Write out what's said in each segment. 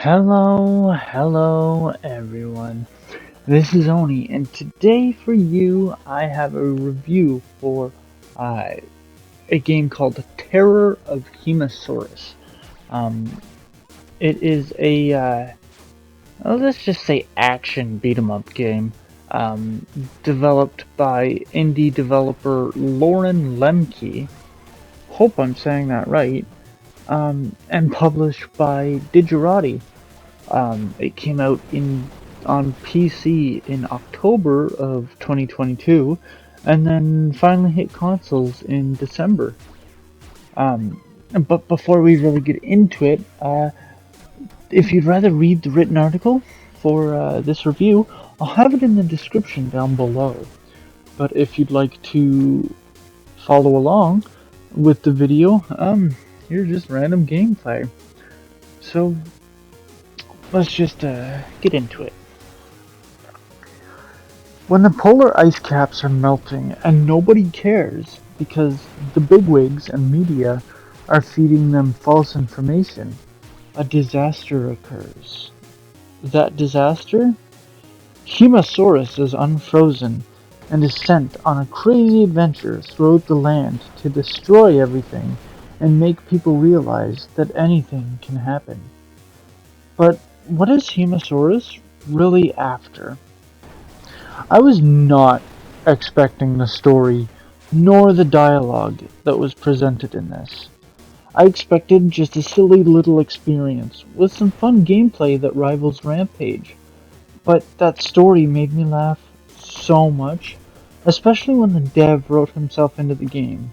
Hello everyone. This is Oni, and today for you I have a review for uh, a game called Terror of Hemasaurus. Um, it is a let's just say action beat 'em up game, developed by indie developer Lauren Lemke. Hope I'm saying that right. And published by Digerati. It came out on PC in October of 2022, and then finally hit consoles in December. But before we really get into it, if you'd rather read the written article for this review, I'll have it in the description down below. But if you'd like to follow along with the video, here's just random gameplay. So let's just get into it. When the polar ice caps are melting and nobody cares because the bigwigs and media are feeding them false information, a disaster occurs. That disaster? Hemasaurus is unfrozen and is sent on a crazy adventure throughout the land to destroy everything and make people realize that anything can happen. But what is Hemasaurus really after? I was not expecting the story nor the dialogue that was presented in this. I expected just a silly little experience with some fun gameplay that rivals Rampage, but that story made me laugh so much, especially when the dev wrote himself into the game.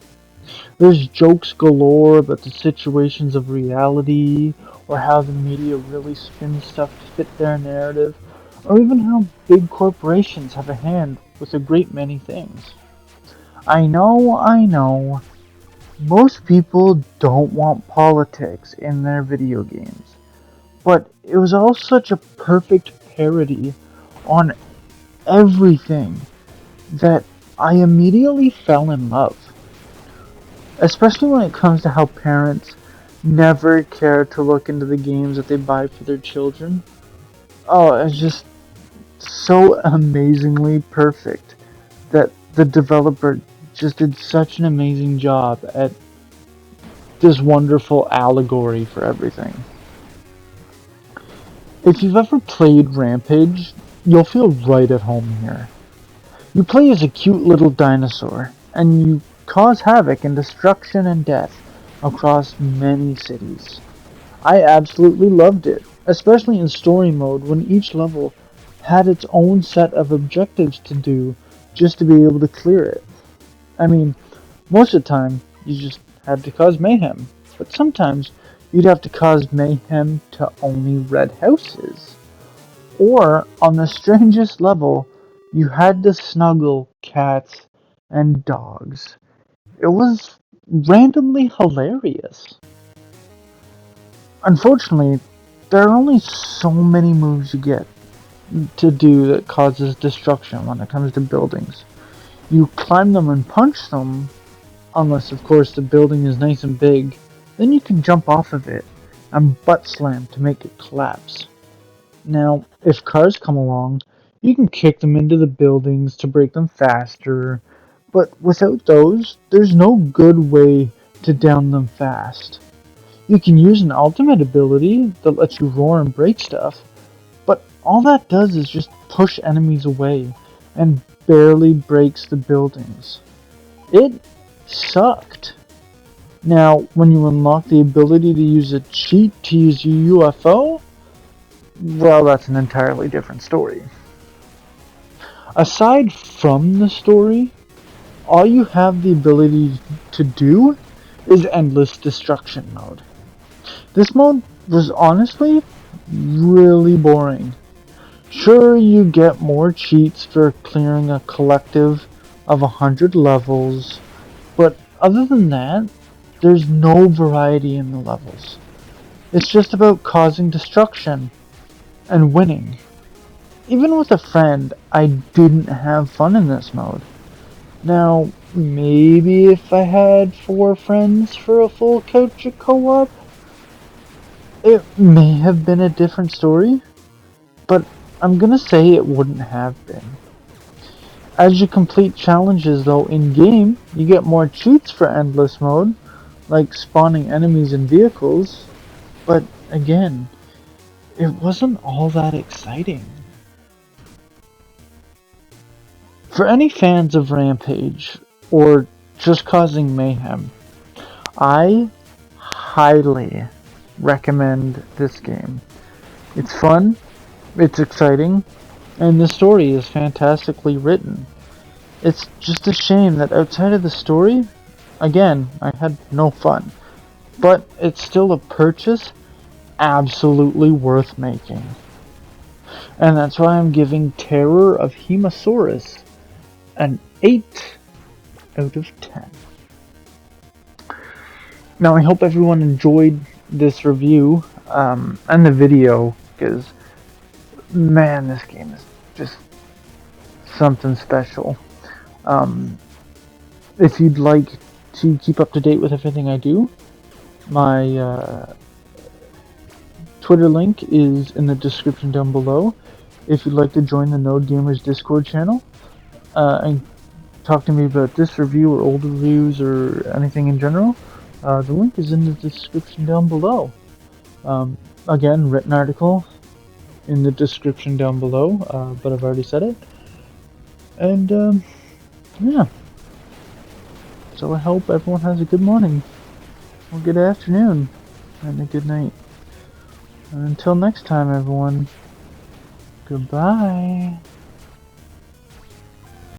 There's jokes galore about the situations of reality, or how the media really spins stuff to fit their narrative, or even how big corporations have a hand with a great many things. I know, most people don't want politics in their video games, but it was all such a perfect parody on everything that I immediately fell in love. Especially when it comes to how parents never care to look into the games that they buy for their children. Oh, it's just so amazingly perfect that the developer just did such an amazing job at this wonderful allegory for everything. If you've ever played Rampage, you'll feel right at home here. You play as a cute little dinosaur, and you cause havoc and destruction and death across many cities. I absolutely loved it, especially in story mode when each level had its own set of objectives to do just to be able to clear it. I mean, most of the time you just had to cause mayhem, but sometimes you'd have to cause mayhem to only red houses. Or, on the strangest level, you had to snuggle cats and dogs. It was randomly hilarious. Unfortunately, there are only so many moves you get to do that causes destruction when it comes to buildings. You climb them and punch them, unless of course the building is nice and big, then you can jump off of it and butt slam to make it collapse. Now, if cars come along, you can kick them into the buildings to break them faster, but without those, there's no good way to down them fast. You can use an ultimate ability that lets you roar and break stuff, but all that does is just push enemies away and barely breaks the buildings. It sucked. Now, when you unlock the ability to use a cheat to use a UFO, well, that's an entirely different story. Aside from the story, all you have the ability to do is endless destruction mode. This mode was honestly really boring. Sure, you get more cheats for clearing a collective of 100 levels, but other than that, there's no variety in the levels. It's just about causing destruction and winning. Even with a friend, I didn't have fun in this mode. Now, maybe if I had 4 friends for a full couch co-op, It may have been a different story, but I'm gonna say it wouldn't have been. As you complete challenges though in-game, you get more cheats for endless mode, like spawning enemies and vehicles, but again, it wasn't all that exciting. For any fans of Rampage, or just causing mayhem, I highly recommend this game. It's fun, it's exciting, and the story is fantastically written. It's just a shame that outside of the story, again, I had no fun. But it's still a purchase absolutely worth making. And that's why I'm giving Terror of Hemasaurus an 8 out of 10. Now I hope everyone enjoyed this review and the video, because man, this game is just something special. If you'd like to keep up to date with everything I do, my Twitter link is in the description down below. If you'd like to join the Node Gamers Discord channel and talk to me about this review or old reviews or anything in general, the link is in the description down below. Again, written article in the description down below, but I've already said it. And yeah. So I hope everyone has a good morning, or good afternoon, and a good night. And until next time, everyone, goodbye.